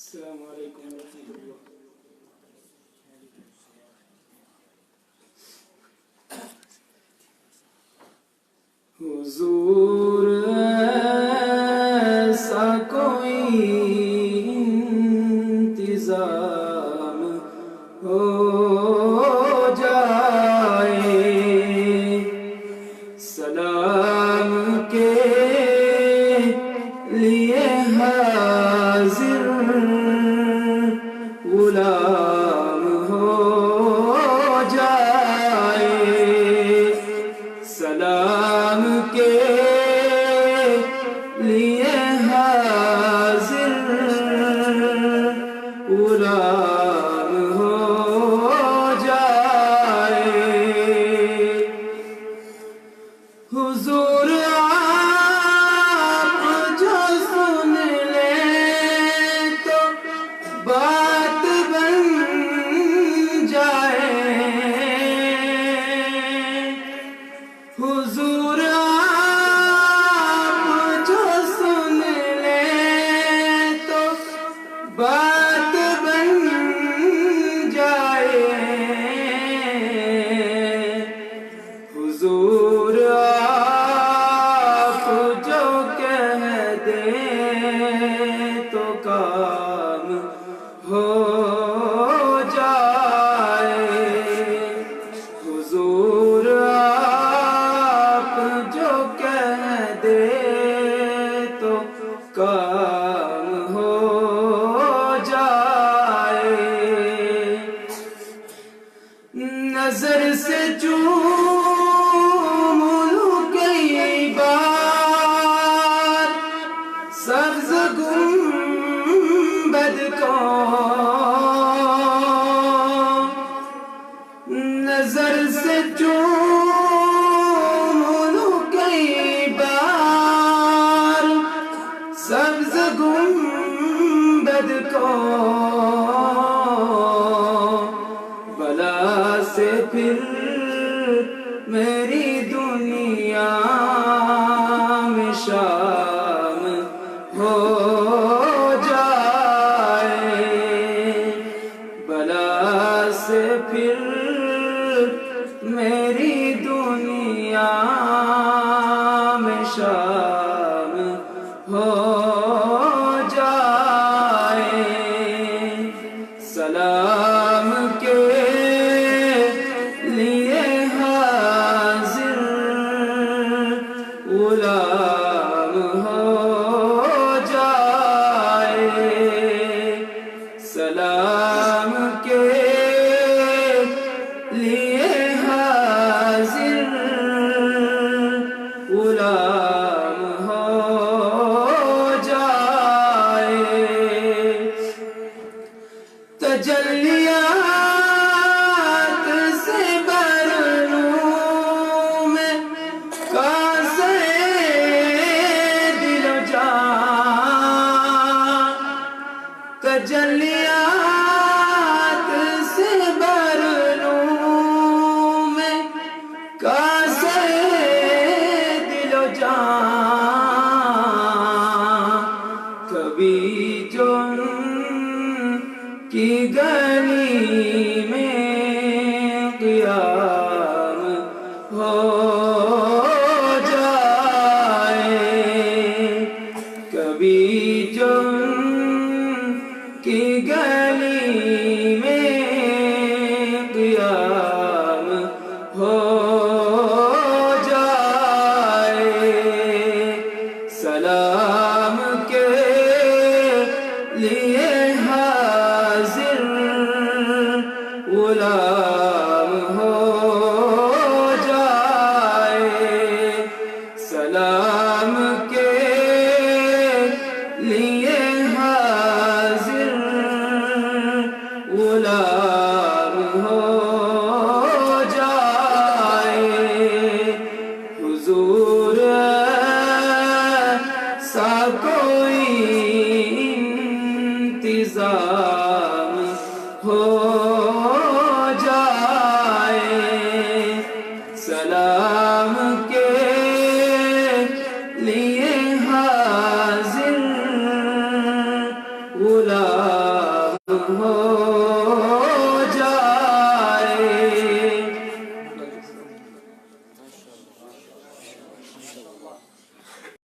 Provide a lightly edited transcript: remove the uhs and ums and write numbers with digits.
السلام علیکم ورحمۃ اللہ۔ حضور ایسا کوئی انتظام ہو جائے، سلام کے لیے حاضر غلام ہو جائے، سلام کے لیے حاضر غلام ہو جائے۔ حضور آپ جو سن لیں تو بات بن جائے، حضور آپ جو سن لیں تو بات بن جائے، حضور آپ جو کہہ دیں تو کام ہو جائے، حضور آپ جو کہہ دیں تو کام ہو جائے۔ نظر سے چوم لوں کئی بار سبز گنبد کو، نظر سے چوم لوں کئی بار سبز گنبد کو، بلا سے پھر میری دنیا میں شام ہو جائے، بلا سے پھر میری دنیا میں شام ہو جائے، سلام کے لیے حاضر غلام ہو جائے، سلام کے لیے حاضر غلام ہو جائے۔ تجلیات سے بر لوں میں کاسے دل و جان، تجلیات سے بر لوں میں کاسے دل و جان، کبھی جو کی گلی میں قیام ہو جائے، کبھی جو کی گلی میں قیام ہو جائے، سلام کے لیے حاضر غلام ہو جائے، سلام کے لیے حاضر غلام ہو جائے، حضور ایسا کوئی انتظام ہو جائے، سلام کے لیے حاضر غلام